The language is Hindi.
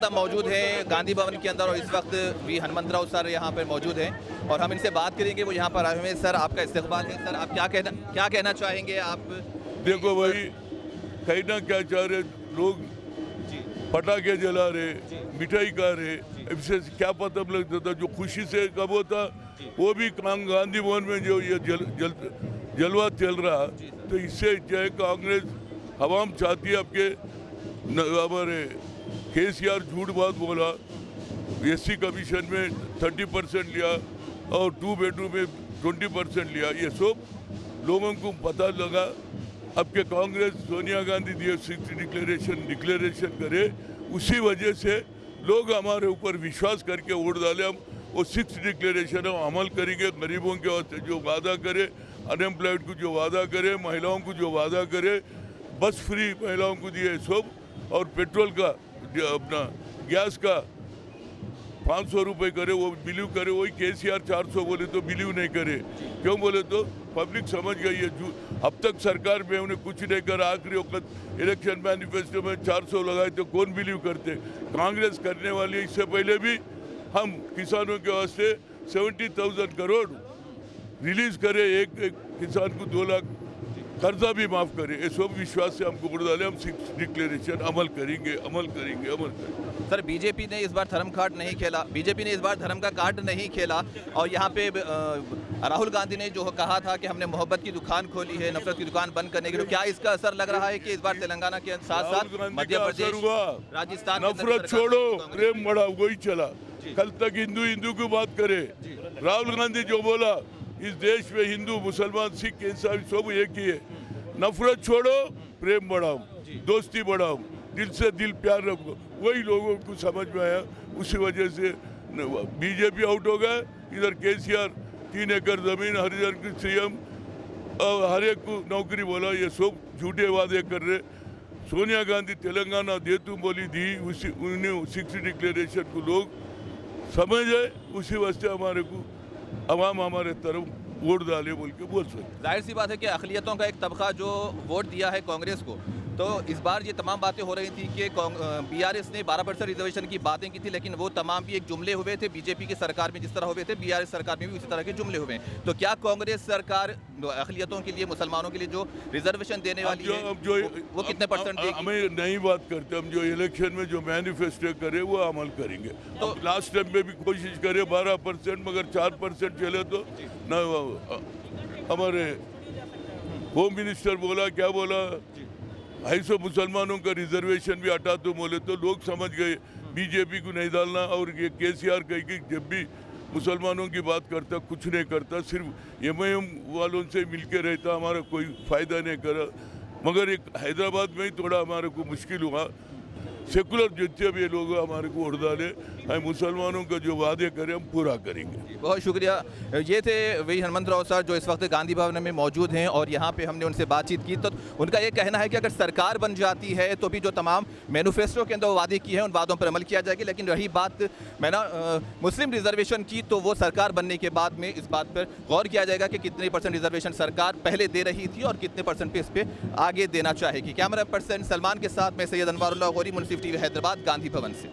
मौजूद हैं गांधी भवन के अंदर और इस वक्त वी हनुमंतराव सर यहाँ पर मौजूद हैं और हम इनसे बात करेंगे। वो यहाँ पर आए हुए हैं। सर, आपका इस्तकबाल है। सर, आप क्या कहना चाहेंगे आप? देखो भाई, कहीं ना क्या चाह रहे लोग, पटाखे जला रहे, मिठाई खा रहे, इससे क्या पता लगता था। जो खुशी से कब होता वो भी गांधी भवन में जो ये जलवा चल रहा, तो इससे चाहे कांग्रेस हवाम चाहती है आपके हमारे केसीआर झूठ बात बोला, एससी कमीशन में 30% लिया और 2 बेडरूम में 20% लिया। ये सब लोगों को पता लगा। अब के कांग्रेस सोनिया गांधी दिए 6 डिक्लेरेशन करे, उसी वजह से लोग हमारे ऊपर विश्वास करके वोट डाले। हम वो 6 डिक्लेरेशन हम अमल करेंगे। गरीबों के वास्ते जो वादा करे, अनएम्प्लॉयड को जो वादा करे, महिलाओं को जो वादा करे, बस फ्री महिलाओं को दिए सब, और पेट्रोल का अपना गैस का 500 रुपये करे, वो बिलीव करे। वही केसीआर 400 बोले तो बिलीव नहीं करे। क्यों बोले तो पब्लिक समझ गई है। अब तक सरकार में उन्हें कुछ नहीं कर, आखिरी वक्त इलेक्शन मैनिफेस्टो में 400 लगाए तो कौन बिलीव करते। कांग्रेस करने वाली। इससे पहले भी हम किसानों के वास्ते 70,000 करोड़ रिलीज करे, एक किसान को 2 लाख कर्जा भी माफ करे। ये सब विश्वास से हमको वोट डाले। हम 6 डिक्लेरेशन अमल करेंगे। सर, बीजेपी ने इस बार धर्म कार्ड नहीं खेला। बीजेपी ने इस बार धर्म का कार्ड नहीं खेला और यहाँ पे राहुल गांधी ने जो कहा था कि हमने मोहब्बत की दुकान खोली है, नफरत की दुकान बंद करने के लिए, क्या इसका असर लग रहा है कि इस बार तेलंगाना के साथ साथ मध्य प्रदेश, राजस्थान, नफरत छोड़ो, प्रेम बढ़ाओ, वही चला। कल तक हिंदू की बात करे। राहुल गांधी जो बोला, इस देश में हिंदू, मुसलमान, सिख, ईसाई सब एक ही है। नफरत छोड़ो, प्रेम बढ़ाओ, दोस्ती बढ़ाओ, दिल से दिल प्यार रखो। वही लोगों को समझ में आया। उसी वजह से बीजेपी आउट हो गया। इधर केसीआर 3 एकड़ जमीन, हरिजन की सीएम, हर एक को नौकरी बोला। ये सब झूठे वादे कर रहे। सोनिया गांधी तेलंगाना दे तुम बोली दी, उसी उन्हें 6 डिक्लेरेशन को लोग समझ आए। उसी वास्ते हमारे को अवाम हमारे तरफ वोट डाले बोल के बोल सकते। जाहिर सी बात है कि अक़लियतों का एक तबका जो वोट दिया है कांग्रेस को, तो इस बार ये तमाम बातें हो रही थी कि बीआरएस ने 12% रिजर्वेशन की बातें की थी, लेकिन वो तमाम भी एक जुमले हुए थे। बीजेपी की सरकार में जिस तरह हुए थे, बीआरएस सरकार में भी उसी तरह के जुमले हुए हैं। तो क्या कांग्रेस सरकार अक़लियतों के लिए, मुसलमानों के लिए जो रिजर्वेशन देने वाली है, वो कितने % देगी? हमें नहीं बात करते। हम जो इलेक्शन में जो मैनिफेस्टो करे वो अमल करेंगे। तो लास्ट टाइम में भी कोशिश करे 12%, मगर 4% चले तो न। हमारे होम मिनिस्टर बोला, क्या बोला, 250 मुसलमानों का रिजर्वेशन भी हटा दो बोले तो लोग समझ गए बीजेपी को नहीं डालना। और ये केसीआर कही कि जब भी मुसलमानों की बात करता कुछ नहीं करता, सिर्फ एमआईएम वालों से मिलके रहता, हमारा कोई फ़ायदा नहीं करा। मगर एक हैदराबाद में ही थोड़ा हमारे को मुश्किल हुआ। सेकुलर जितने भी लोग हमारे को वोट डाले, हम मुसलमानों का जो वादे करें हम पूरा करेंगे। बहुत शुक्रिया। ये थे वी हनुमंतराव सर जो इस वक्त गांधी भवन में मौजूद हैं और यहाँ पे हमने उनसे बातचीत की। तो उनका ये कहना है कि अगर सरकार बन जाती है तो भी जो तमाम मैनिफेस्टो के अंदर वादे किए हैं उन वादों पर अमल किया जाएगा। लेकिन रही बात मुस्लिम रिजर्वेशन की, तो वो सरकार बनने के बाद में इस बात पर गौर किया जाएगा कि कितने % रिजर्वेशन सरकार पहले दे रही थी और कितने % पे इस पर आगे देना चाहेगी। कैमरा पर्सन सलमान के साथ मैं सैयद अनवारुल्लाह गौरी, मुंसिफ टीवी हैदराबाद, गांधी भवन से।